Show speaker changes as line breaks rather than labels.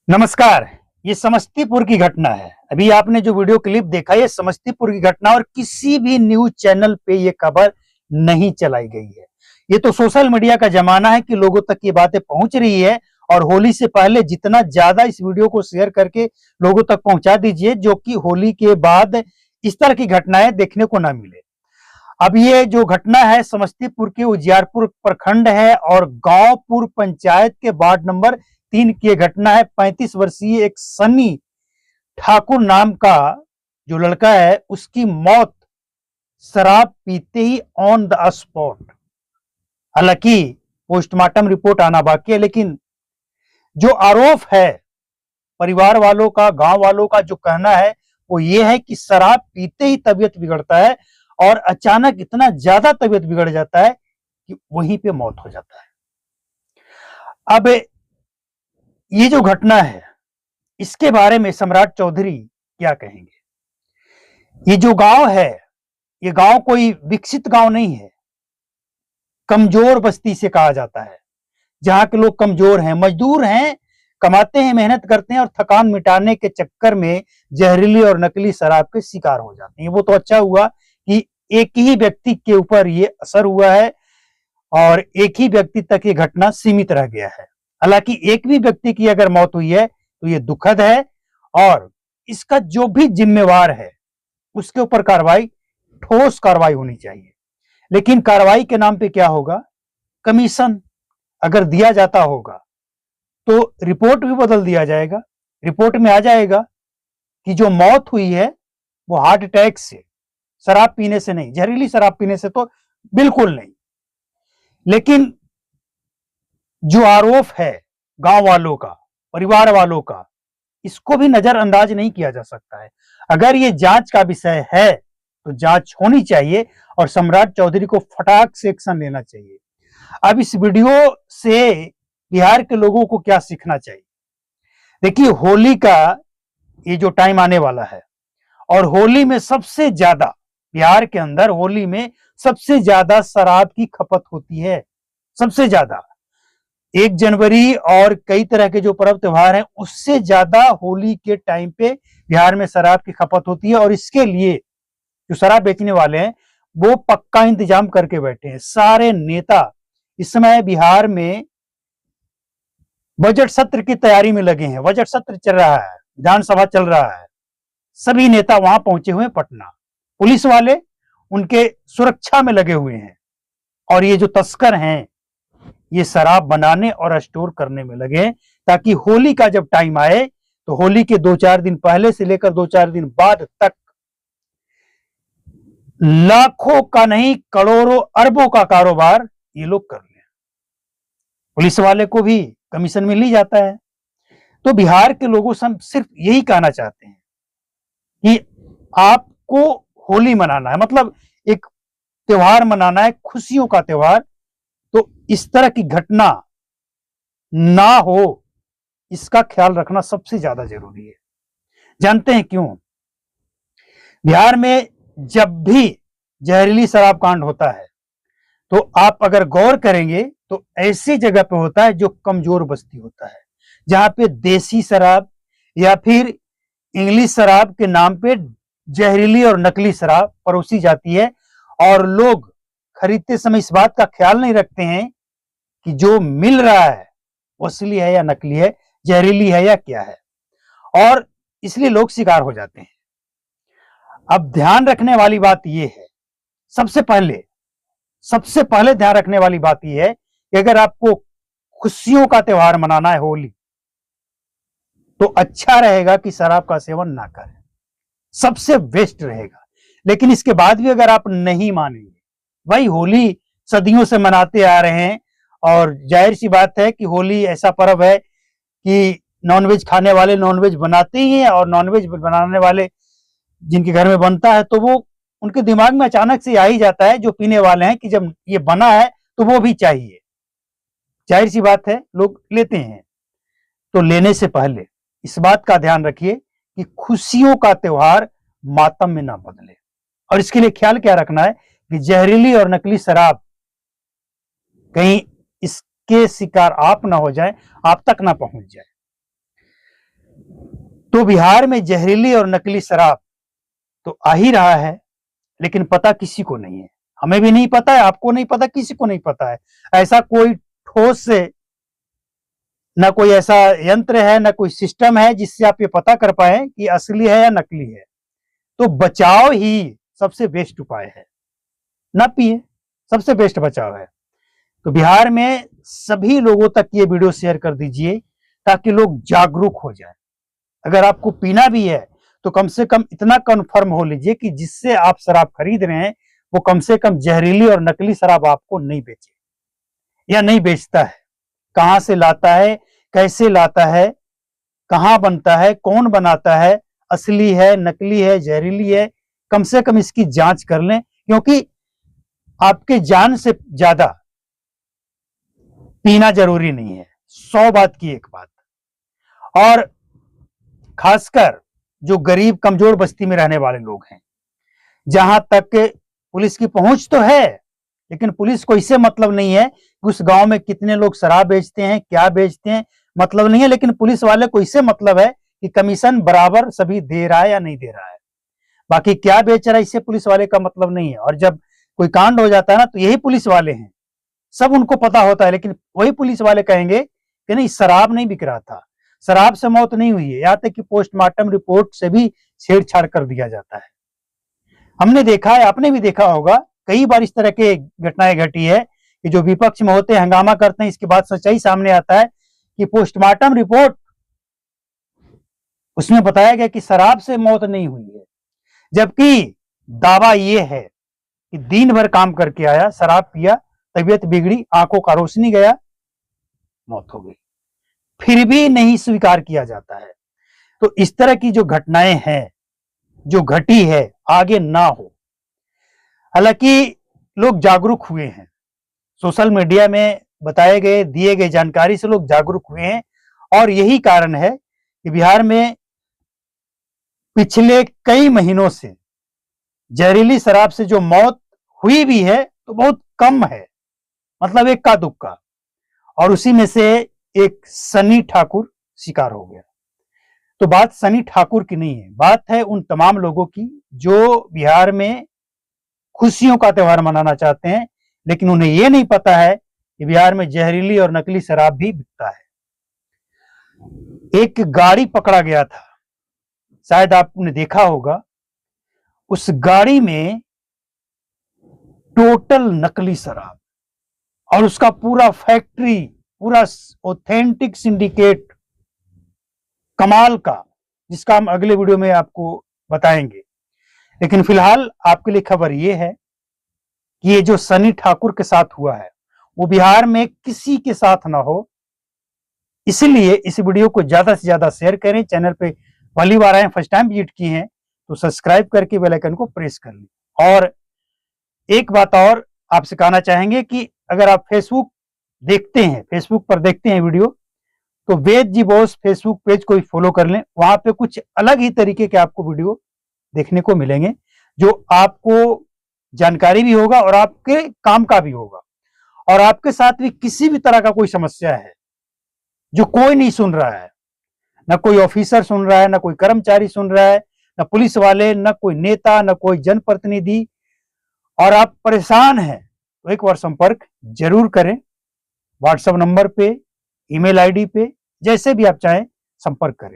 नमस्कार। ये समस्तीपुर की घटना है। अभी आपने जो वीडियो क्लिप देखा, ये समस्तीपुर की घटना और किसी भी न्यूज चैनल पे ये खबर नहीं चलाई गई है। ये तो सोशल मीडिया का जमाना है कि लोगों तक ये बातें पहुंच रही है और होली से पहले जितना ज्यादा इस वीडियो को शेयर करके लोगों तक पहुंचा दीजिए, जो कि होली के बाद इस तरह की घटनाएं देखने को ना मिले। अब ये जो घटना है समस्तीपुर के उजियारपुर प्रखंड है और गांवपुर पंचायत के वार्ड नंबर 3 की ये घटना है। 35 वर्षीय एक सनी ठाकुर नाम का जो लड़का है, उसकी मौत शराब पीते ही ऑन द स्पॉट। हालांकि पोस्टमार्टम रिपोर्ट आना बाकी है, लेकिन जो आरोप है परिवार वालों का, गांव वालों का जो कहना है वो ये है कि शराब पीते ही तबीयत बिगड़ता है और अचानक इतना ज्यादा तबीयत बिगड़ जाता है कि वहीं पे मौत हो जाता है। अब ये जो घटना है इसके बारे में सम्राट चौधरी क्या कहेंगे। ये जो गांव है, ये गांव कोई विकसित गांव नहीं है, कमजोर बस्ती से कहा जाता है। जहां के लोग कमजोर हैं, मजदूर हैं, कमाते हैं, मेहनत करते हैं और थकान मिटाने के चक्कर में जहरीली और नकली शराब के शिकार हो जाते हैं। वो तो अच्छा हुआ कि एक ही व्यक्ति के ऊपर ये असर हुआ है और एक ही व्यक्ति तक ये घटना सीमित रह गया है। हालांकि एक भी व्यक्ति की अगर मौत हुई है तो ये दुखद है और इसका जो भी जिम्मेवार है उसके ऊपर कार्रवाई, ठोस कार्रवाई होनी चाहिए। लेकिन कार्रवाई के नाम पे क्या होगा, कमीशन अगर दिया जाता होगा तो रिपोर्ट भी बदल दिया जाएगा। रिपोर्ट में आ जाएगा कि जो मौत हुई है वो हार्ट अटैक से, शराब पीने से नहीं, जहरीली शराब पीने से तो बिल्कुल नहीं। लेकिन जो आरोप है गांव वालों का, परिवार वालों का, इसको भी नजरअंदाज नहीं किया जा सकता है। अगर ये जांच का विषय है तो जांच होनी चाहिए और सम्राट चौधरी को फटाक से एक्शन लेना चाहिए। अब इस वीडियो से बिहार के लोगों को क्या सीखना चाहिए। देखिए, होली का ये जो टाइम आने वाला है और होली में सबसे ज्यादा, बिहार के अंदर होली में सबसे ज्यादा शराब की खपत होती है, सबसे ज्यादा। 1 जनवरी और कई तरह के जो पर्व त्योहार हैं उससे ज्यादा होली के टाइम पे बिहार में शराब की खपत होती है। और इसके लिए जो शराब बेचने वाले हैं वो पक्का इंतजाम करके बैठे हैं। सारे नेता इस समय बिहार में बजट सत्र की तैयारी में लगे हैं। बजट सत्र चल रहा है, विधानसभा चल रहा है, सभी नेता वहां पहुंचे हुए हैं। पटना पुलिस वाले उनके सुरक्षा में लगे हुए हैं और ये जो तस्कर हैं ये शराब बनाने और स्टोर करने में लगे हैं, ताकि होली का जब टाइम आए तो होली के 2-4 दिन पहले से लेकर 2-4 दिन बाद तक लाखों का नहीं, करोड़ों अरबों का कारोबार ये लोग कर लें। पुलिस वाले को भी कमीशन मिल ही जाता है। तो बिहार के लोगों से हम सिर्फ यही कहना चाहते हैं कि आपको होली मनाना है, मतलब एक त्योहार मनाना है, खुशियों का त्योहार। तो इस तरह की घटना ना हो, इसका ख्याल रखना सबसे ज्यादा जरूरी है। जानते हैं क्यों? बिहार में जब भी जहरीली शराब कांड होता है तो आप अगर गौर करेंगे तो ऐसी जगह पे होता है जो कमजोर बस्ती होता है, जहां पे देसी शराब या फिर इंग्लिश शराब के नाम पे जहरीली और नकली शराब परोसी जाती है और लोग खरीदते समय इस बात का ख्याल नहीं रखते हैं कि जो मिल रहा है वो असली है या नकली है, जहरीली है या क्या है, और इसलिए लोग शिकार हो जाते हैं। अब ध्यान रखने वाली बात यह है, सबसे पहले ध्यान रखने वाली बात यह है कि अगर आपको खुशियों का त्योहार मनाना है होली, तो अच्छा रहेगा कि शराब का सेवन ना करें, सबसे बेस्ट रहेगा। लेकिन इसके बाद भी अगर आप नहीं मानेंगे, भाई होली सदियों से मनाते आ रहे हैं और जाहिर सी बात है कि होली ऐसा पर्व है कि नॉनवेज खाने वाले नॉनवेज बनाते ही हैं और नॉनवेज बनाने वाले जिनके घर में बनता है तो वो उनके दिमाग में अचानक से आ ही जाता है, जो पीने वाले हैं, कि जब ये बना है तो वो भी चाहिए। जाहिर सी बात है लोग लेते हैं। तो लेने से पहले इस बात का ध्यान रखिए कि खुशियों का त्योहार मातम में ना बदले। और इसके लिए ख्याल क्या रखना है कि जहरीली और नकली शराब कहीं इसके शिकार आप ना हो जाए, आप तक ना पहुंच जाए। तो बिहार में जहरीली और नकली शराब तो आ ही रहा है, लेकिन पता किसी को नहीं है। हमें भी नहीं पता है, आपको नहीं पता, किसी को नहीं पता है। ऐसा कोई ठोस से ना कोई ऐसा यंत्र है, ना कोई सिस्टम है जिससे आप ये पता कर पाए कि असली है या नकली है। तो बचाव ही सबसे बेस्ट उपाय है, ना पिए, सबसे बेस्ट बचाव है। तो बिहार में सभी लोगों तक ये वीडियो शेयर कर दीजिए ताकि लोग जागरूक हो जाएं। अगर आपको पीना भी है तो कम से कम इतना कन्फर्म हो लीजिए कि जिससे आप शराब खरीद रहे हैं वो कम से कम जहरीली और नकली शराब आपको नहीं बेचे या नहीं बेचता है। कहां से लाता है, कैसे लाता है, कहां बनता है, कौन बनाता है, असली है, नकली है, जहरीली है, कम से कम इसकी जांच कर लें, क्योंकि आपके जान से ज्यादा पीना जरूरी नहीं है। 100 बात की एक बात। और खासकर जो गरीब कमजोर बस्ती में रहने वाले लोग हैं, जहां तक पुलिस की पहुंच तो है, लेकिन पुलिस को इससे मतलब नहीं है कि उस गांव में कितने लोग शराब बेचते हैं, क्या बेचते हैं, मतलब नहीं है। लेकिन पुलिस वाले को इससे मतलब है कि कमीशन बराबर सभी दे रहा है या नहीं दे रहा है। बाकी क्या बेच रहा है इससे पुलिस वाले का मतलब नहीं है। और जब कोई कांड हो जाता है ना, तो यही पुलिस वाले हैं, सब उनको पता होता है, लेकिन वही पुलिस वाले कहेंगे कि नहीं, शराब नहीं बिक रहा था, शराब से मौत नहीं हुई है, यहां तक कि पोस्टमार्टम रिपोर्ट से भी छेड़छाड़ कर दिया जाता है। हमने देखा है, आपने भी देखा होगा, कई बार इस तरह के घटनाएं घटी है कि जो विपक्ष में होते हैं, हंगामा करते हैं, इसके बाद सच्चाई सामने आता है कि पोस्टमार्टम रिपोर्ट उसमें बताया गया कि शराब से मौत नहीं हुई है, जबकि दावा यह है कि दिन भर काम करके आया, शराब पिया, तबीयत बिगड़ी, आंखों का रोशनी गया, मौत हो गई। फिर भी नहीं स्वीकार किया जाता है। तो इस तरह की जो घटनाएं हैं, जो घटी है, आगे ना हो। हालांकि लोग जागरूक हुए हैं, सोशल मीडिया में बताए गए, दिए गए जानकारी से लोग जागरूक हुए हैं। और यही कारण है कि बिहार में पिछले कई महीनों से जहरीली शराब से जो मौत हुई भी है तो बहुत कम है, मतलब इक्का दुक्का। और उसी में से एक सनी ठाकुर शिकार हो गया। तो बात सनी ठाकुर की नहीं है, बात है उन तमाम लोगों की जो बिहार में खुशियों का त्योहार मनाना चाहते हैं, लेकिन उन्हें यह नहीं पता है कि बिहार में जहरीली और नकली शराब भी बिकता है। एक गाड़ी पकड़ा गया था, शायद आपने देखा होगा, उस गाड़ी में टोटल नकली शराब, और उसका पूरा फैक्ट्री, पूरा ऑथेंटिक सिंडिकेट कमाल का, जिसका हम अगले वीडियो में आपको बताएंगे। लेकिन फिलहाल आपके लिए खबर यह है कि ये जो सनी ठाकुर के साथ हुआ है वो बिहार में किसी के साथ ना हो, इसलिए इस वीडियो को ज्यादा से ज्यादा शेयर करें। चैनल पे पहली बार आए, फर्स्ट टाइम विजिट किए हैं, तो सब्सक्राइब करके बेल आइकन को प्रेस कर लें। और एक बात और आपसे कहना चाहेंगे कि अगर आप फेसबुक देखते हैं, फेसबुक पर देखते हैं वीडियो, तो वेद जी बॉस फेसबुक पेज को भी फॉलो कर लें। वहां पे कुछ अलग ही तरीके के आपको वीडियो देखने को मिलेंगे, जो आपको जानकारी भी होगा और आपके काम का भी होगा। और आपके साथ भी किसी भी तरह का कोई समस्या है जो कोई नहीं सुन रहा है, ना कोई ऑफिसर सुन रहा है, ना कोई कर्मचारी सुन रहा है, ना पुलिस वाले, ना कोई नेता, ना कोई जनप्रतिनिधि, और आप परेशान हैं, तो एक बार संपर्क जरूर करें। व्हाट्सएप नंबर पे, ईमेल आईडी पे, जैसे भी आप चाहें संपर्क करें।